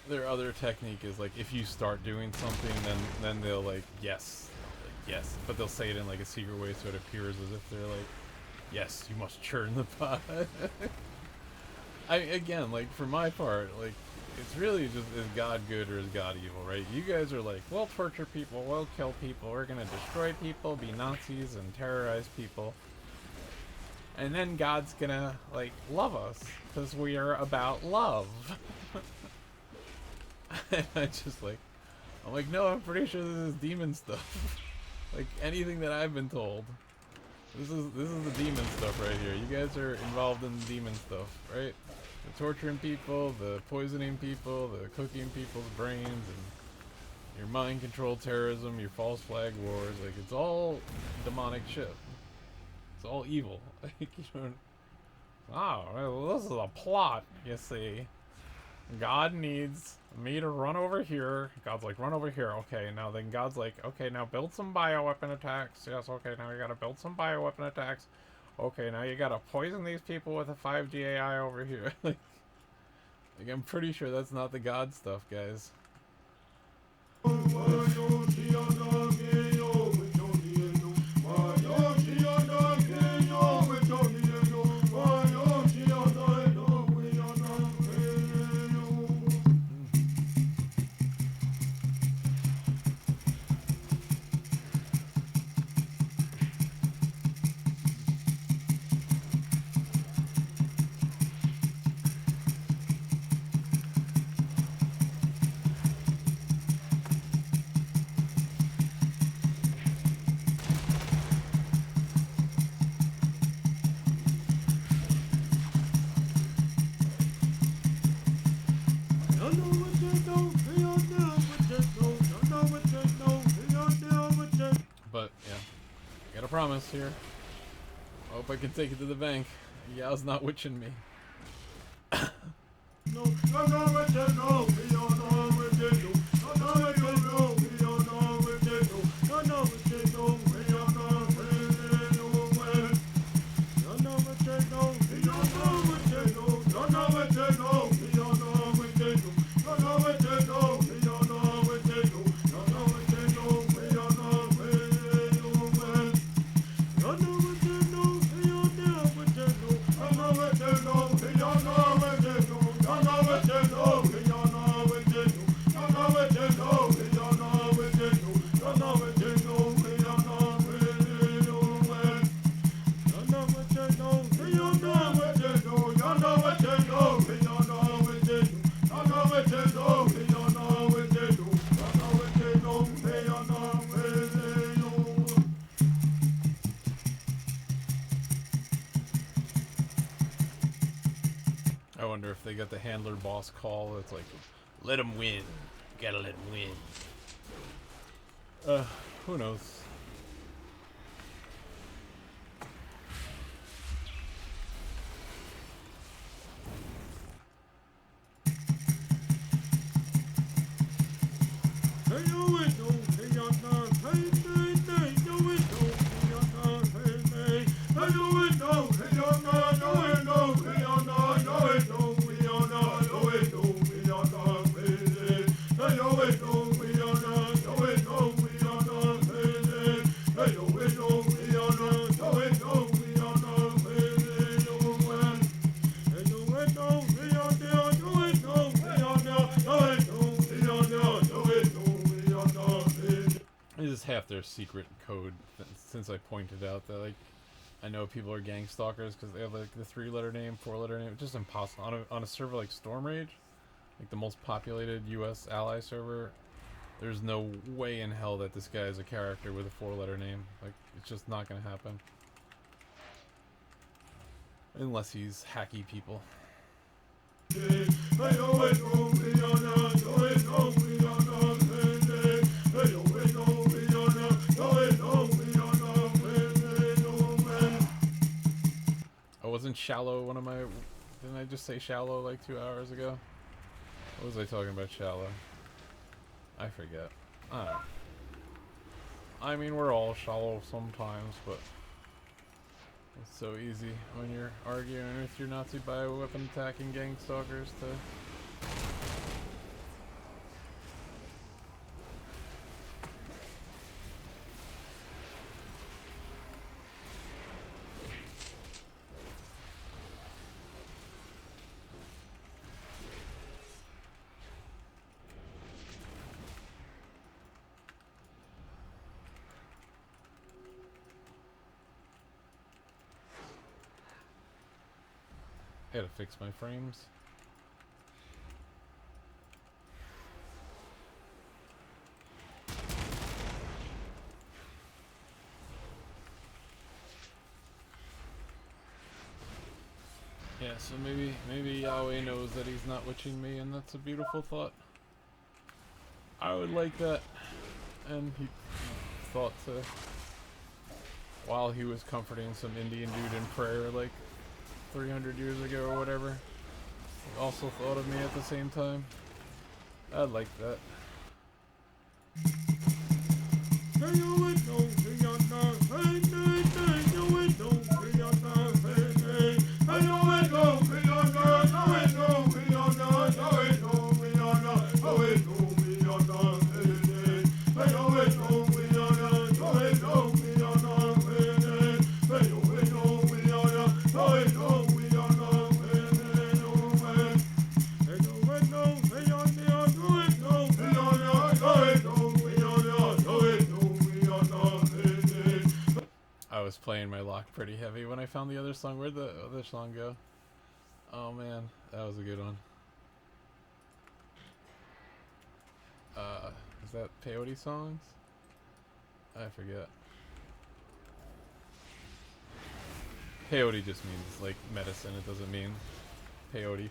[SPEAKER 1] their other technique is, like, if you start doing something, then they'll, like, yes, but they'll say it in, like, a secret way, so it appears as if they're like, yes, you must churn the pot. Again, like, for my part, like, it's really just, is God good or is God evil, right? You guys are like, we'll torture people, we'll kill people, we're gonna destroy people, be Nazis and terrorize people. And then God's gonna, like, love us, because we are about love. And I'm like, no, I'm pretty sure this is demon stuff. Like, anything that I've been told. This is the demon stuff right here. You guys are involved in the demon stuff, right? The torturing people, the poisoning people, the cooking people's brains, and your mind control terrorism, your false flag wars. Like, it's all demonic shit. It's all evil. Like, you know. Oh, well, this is a plot, you see. God needs me to run over here. God's like, run over here. Okay, now then God's like, okay, now build some bioweapon attacks. Yes, okay, now you gotta build some bioweapon attacks. Okay, now you gotta poison these people with a 5G AI over here. like, I'm pretty sure that's not the God stuff, guys. But yeah, got a promise here. Hope I can take it to the bank. Yao's not witching me. I wonder if they got the handler boss call. It's like, let him win. You gotta let him win. Who knows? This is half their secret code, since I pointed out that, like, I know people are gang stalkers because they have, like, the 3-letter name, 4-letter name. It's just impossible. On a server like Storm Rage, like the most populated US ally server, there's no way in hell that this guy is a character with a 4-letter name. Like, it's just not gonna happen. Unless he's hacky people. Oh, wasn't Shallow one of my... Didn't I just say Shallow like 2 hours ago? What was I talking about Shallow? I forget. I don't know. I mean, we're all shallow sometimes, but it's so easy when you're arguing with your Nazi bioweapon attacking gang stalkers to... I gotta fix my frames. Yeah, so maybe Yahweh knows that he's not witching me, and that's a beautiful thought. I would like that. And he thought to, while he was comforting some Indian dude in prayer like 300 years ago or whatever, he also thought of me at the same time. I'd like that. I was playing my lock pretty heavy when I found the other song. Where'd the other song go? Oh man, that was a good one. Is that peyote songs? I forget. Peyote just means like medicine. It doesn't mean peyote.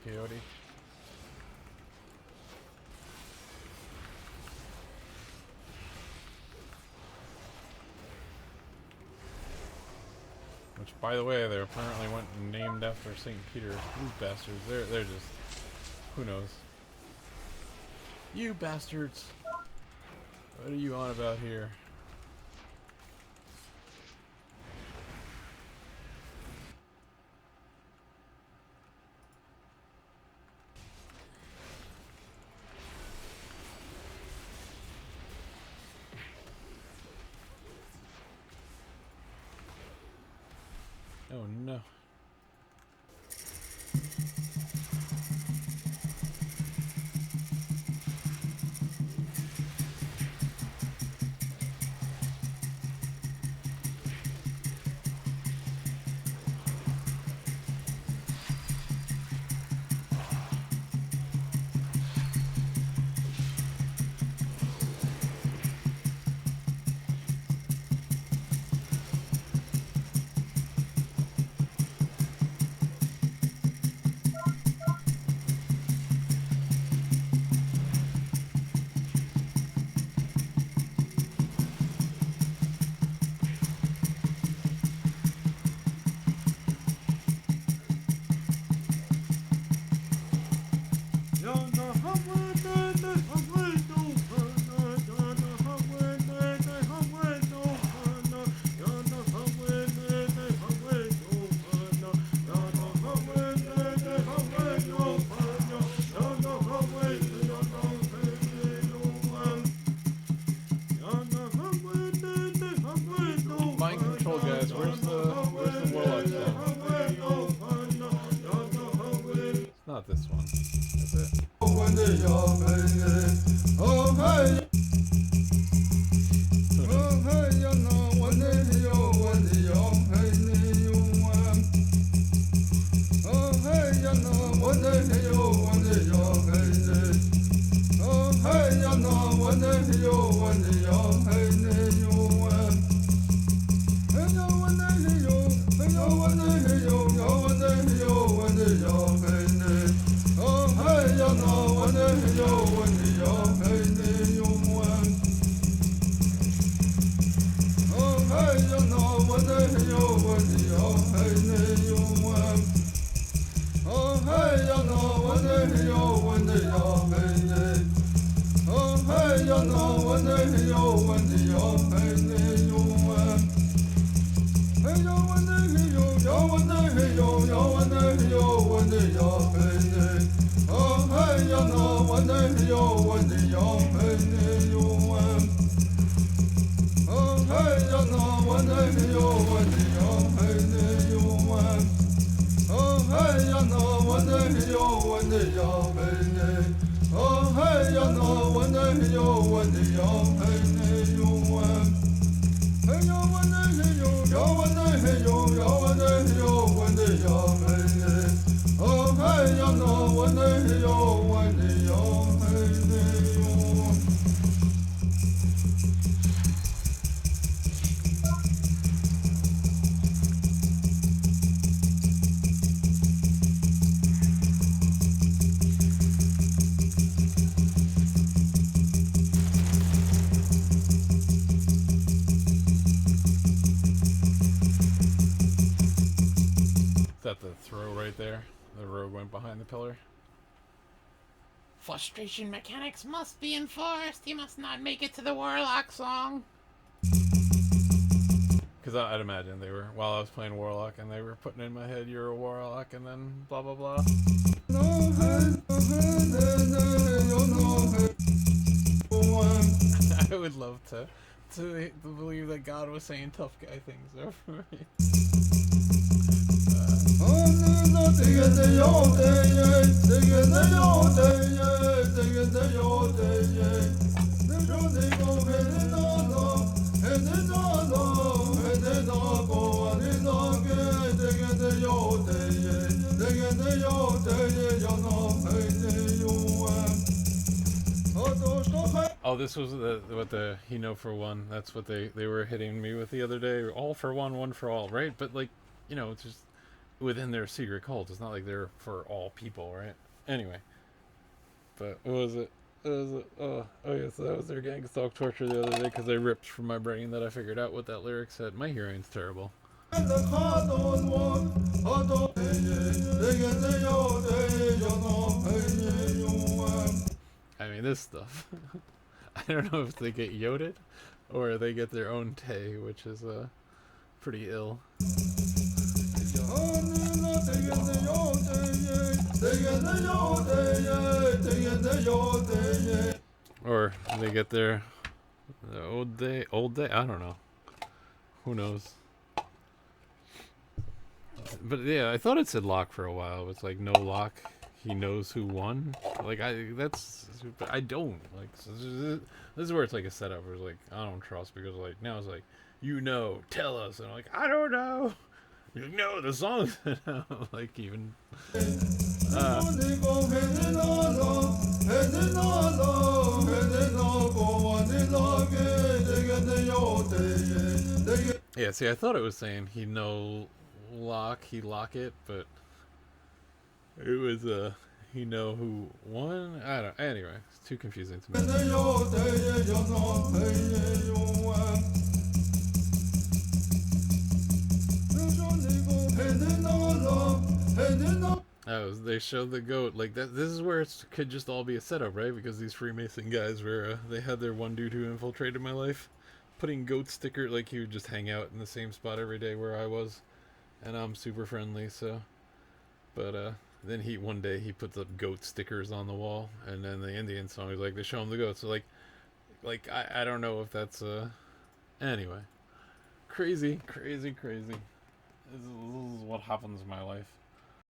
[SPEAKER 1] Which, by the way, they apparently went and named after St. Peter. These bastards, they're just, who knows? You bastards! What are you on about here? Oh no. Mind control, guys. Where's the warlock song? It's not this one, is it? that the throw right there? The rogue went behind the pillar. Frustration mechanics must be enforced. He must not make it to the Warlock song. Because I'd imagine they were, while I was playing Warlock, and they were putting in my head, you're a Warlock, and then blah blah blah. I would love to believe that God was saying tough guy things over me. Oh, this was what the he know for one. That's what they were hitting me with the other day. All for one, one for all, right? But like, you know, it's just within their secret cult. It's not like they're for all people, right? Anyway, but what was it? Oh yes, that was their gang stalk torture the other day because they ripped from my brain that I figured out what that lyric said. My hearing's terrible. I mean, this stuff. I don't know if they get yoded or they get their own tay, which is pretty ill. Or they get their old day. I don't know. Who knows? But yeah, I thought it said lock for a while. It's like no lock. He knows who won. Like I don't like. This is where it's like a setup. Where it's like I don't trust because like now it's like you know, tell us, and I'm like I don't know. You're like, no, the song's like even. Yeah, see, I thought it was saying he no lock, he lock it, but it was he know who won. I don't. Anyway, it's too confusing to me. Oh, they showed the goat like that. This is where it could just all be a setup, right? Because these Freemason guys were they had their one dude who infiltrated my life, putting goat sticker like he would just hang out in the same spot every day where I was, and I'm super friendly, so. But then one day he puts up goat stickers on the wall, and then the Indian song is like they show him the goat. So like I don't know if that's anyway, crazy. This is what happens in my life.